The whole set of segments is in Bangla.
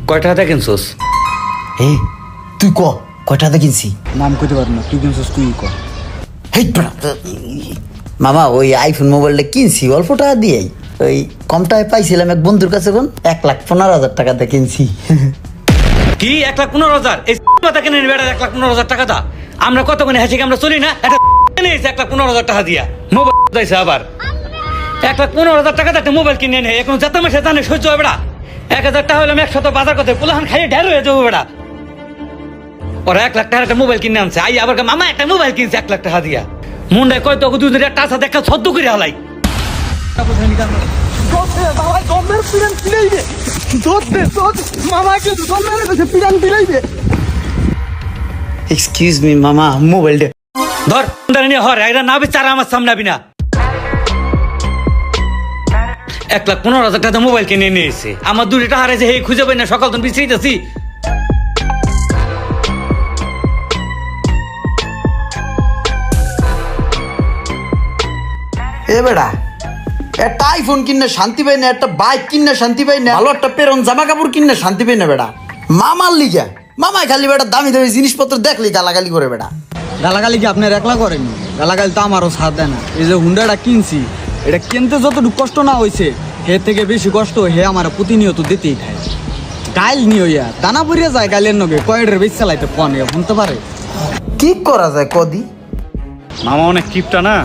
কয় টাকা কিনছোস? এই তুই কয়টাতে কিনছি? নাম কইতে পারবো না, তুই কিনছিস তুই ক। হেই মামা, ওই আইফোন মোবাইলটা কিনছি অল্প টাকা দিয়েই। ওই কম টাকায় পাইছিলাম এক বন্ধুর কাছে, 1,15,000 টাকাতে কিনছি। কি 1,15,000? এই কথা কিনে নিবে 1,15,000 টাকা দা? আমরা কত কোনে হাসি আমরা চলি না? একটা নিয়েছে 1,15,000 টাকা দিয়া মোবাইল দিয়েছে আবার 1,15,000 টাকা একটা মোবাইল কিনে নেই। এখন যত মাসে জানে সহ্য হবে না। 1,000 টাকা হলে আমি 100 বাজার করতে পোলাহান খাইয়ে ঢের হয়ে যাবো বেড়া। ওরা 1 লাখ টাকার একটা মোবাইল কিনে আনছে, আই আবার মামা একটা মোবাইল কিনছে 1 লাখ টাকা দিয়া। মুন্ডায় কয় তো দুদিন একটা আসা দেখা ছদ্ম করে হালাই। এক্সকিউজ মি মামা, মোবাইলটা ধর নিয়ে হর এরা না বিচার আমার সামনে আবি না। 1,15,000 টাকা মোবাইল কিনে নিয়েছে, আমার 2 টাকা হারাইছে, হে খুঁজে পাই না, সকাল তখন বিছাইতেছি। এ বেড়া, একটা আইফোন কিনে শান্তি পাই না, একটা বাইক কিনে শান্তি পাই না, ভালো একটা পেরন জামা কাপড় কিনে শান্তি পাই না বেড়া। মামার লিগা মামাই খালি বেড়া দামি দামি জিনিসপত্র দেখলেই গালাগালি করে বেড়া। গালাগালি কি আপনার একলা করেনি? গালাগালি তো আমারও সাথ দেয় না। এই যে হুন্ডাটা কিনছি, এটা কিনতে যতটুকু কষ্ট না হয়েছে, হে থেকে বেশি কষ্ট হে আমার প্রতিনিয়ত দিতেই খায়। গাইল নিয়ে হইয়া দানা পড়িয়া যায়, গাইলের নগে কয়েডের বেশ চালাইতে ফোন শুনতে পারে। কি করা যায় কদি? মামা অনেক কিপটা না।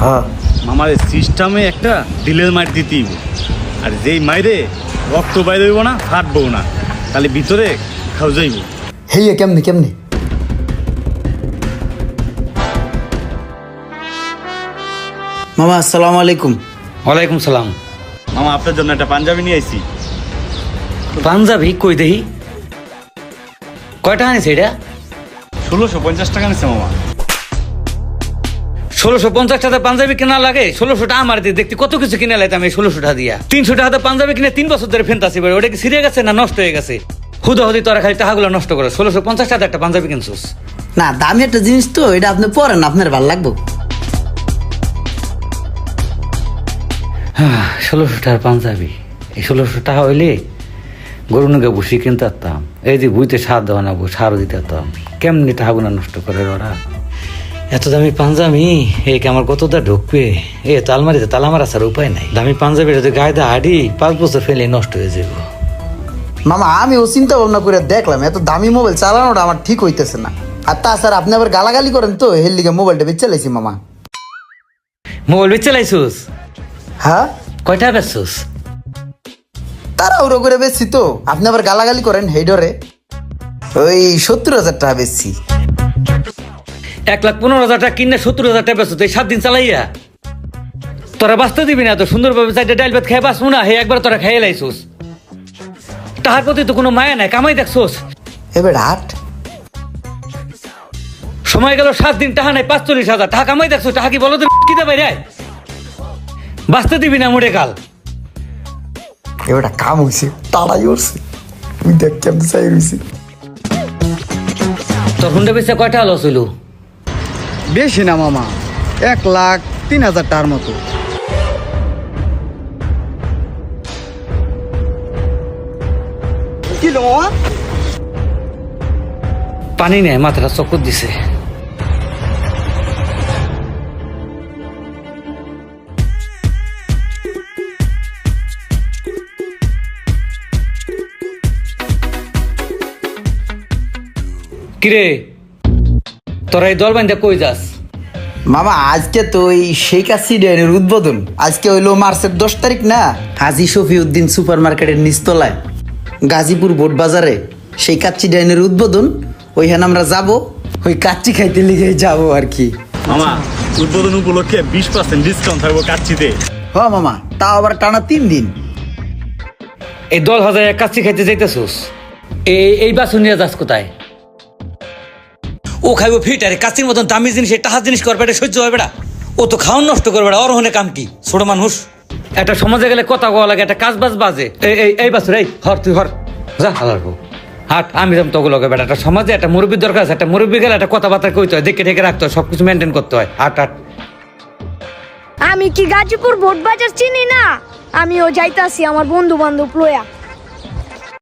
মামার সিস্টেমে একটা দিলের মার দিতেই, আর যেই মাইরে রক্ত বাইরে হইব না, ফাটবো না, তাহলে ভিতরে খাও যাইব। হেইয়া কেমনে কেমনে? মামা আসসালামু আলাইকুম। ওয়ালাইকুম সালাম। মামা আপনার জন্য একটা পাঞ্জাবি নিয়ে আইছি। পাঞ্জাবি কই দেহি? কয় টাকা নিছে এটা? 1650 টাকা নিচ্ছে মামা। 1650 টাকা পাঞ্জাবি কেনা লাগে? 1600 টাকা আমার দিয়ে দেখতে কত কিছু কিনে লাইতাম এই 1600 টাকা দিয়া। 300 টাকা পাঞ্জাবি কিনে 3 বছর ধরে ফেনতাছি, ওটা কি ছিঁড়ে গেছে না নষ্ট হয়ে গেছে? হুদাহুদি তোরা খালি টাকাগুলো নষ্ট করে 1650 টাকা একটা পাঞ্জাবি কিনছিস। না, দামি একটা জিনিস তো, এটা আপনি পরেন, আপনার ভালো লাগবে। 1600 টাকার পাঞ্জাবি, এই 1600 টাকা হইলে গরু নগে বসি কিনতে পারতাম। এই যে বুইতে সার দেওয়া না, সারও দিতে পারতাম। কেমনি টাকাগুলো নষ্ট করে ওরা? এত দামি পাঞ্জাবি একে আমার কতটা ঢুকবে? এ তো আলমারিতে তালা মারা ছাড়া উপায় নাই। দামি পাঞ্জাবি যদি গায়ে দা হাঁড়ি 5 বছর ফেলে নষ্ট হয়ে যাব। মামা আমিও চিন্তা ভাবনা করে দেখলাম, এত দামি মোবাইল চালানোটা আমার ঠিক হইতেছে না। আর তাছাড়া আপনি আবার গালাগালি করেন তো, হের লিগে মোবাইলটা বেচে লাইছি মামা। মোবাইল বেচে লাইছুস? হ্যাঁ। কয়টা বেচছুস? তাড়াহুড়ো করে বেচছি তো, আপনি আবার গালাগালি করেন হেডরে। ওই 70,000 টাকা বেচছি। 1,15,000 টাকা কিনে 70,000 টাকা বেচছ, এই 7 দিন চালাইয়া তোরা বাঁচতে দিবি না? তো সুন্দরভাবে চাইতে ডাইল ভাত খেয়ে বাঁচবো না? হে একবার তোরা খেয়ে লাইছুস। টাকার প্রতি তো কোনো মায়া নাই, কামাই দেখছোস। এবার হাট সময় গেল 7 দিন, টাকা নাই 45,000 টাকা কামাই দেখছো। টাকা কি বলো তো কি দেবে রে? বাঁচতে দিবি না মোড়ে কাল। এবার কাম হয়েছে, তাড়াই উঠছে, তুই দেখ কেমন চাই রয়েছে। তোর হুন্ডা বেচে কয়টা লস হইল? বেশি না মামা, 1,03,000 টাকার মতো। কি লো মামা? পানি নেই, মাথাটা চক্কর দিছে। কিরে তোরা এই দল বান্ধে কই যাস? মামা আজকে তো ওই শেখ হাসিনার উদ্বোধন, আজকে হইলো মার্চের 10 তারিখ না, হাজি শফিউদ্দিন সুপার মার্কেটের নিচতলায় গাজীপুর বোট বাজারে সেই কাচ্চি ডাইনের উদ্বোধন। ওইখানে আমরা যাব, ওই কাচ্চি খাইতে লিগে যাবো আর কি। মামা উদ্বোধন উপলক্ষে 20% ডিসকাউন্ট থাকবো কাচ্চিতে। হ মামা, তাও আবার টানা 3 দিন। এই দল হাজার কাচ্চি খাইতে যাইতেছোস, এই বাসন নিয়ে যাস কোথায়? ও খাইবো ফিটারে কাচির মতন দামি জিনিস, টাকা জিনিস করবে, এটা সহ্য হবে না। ও তো খাওয়ান নষ্ট করবে না, অরহনে কাম কি? ছোট মানুষ একটা সমাজে গেলে কথা কোয়া লাগে, একটা কাজ বাজ বাজে। এই বাসুর এই হর, তুই হর যা হালার বউ হাট। আমি যাম তগুলো বেটা, একটা সমাজে একটা মুরব্বীর দরকার আছে। একটা মুরব্বী গেলে একটা কথাবার্তা কইতে হয়, দেখে ঢেকে রাখতে হয়, সবকিছু মেনটেন করতে হয়। হাট হাট। আমি কি গাজীপুর বোট বাজার চিনি না? আমিও যাইতাছি আমার বন্ধু বান্ধব লয়া।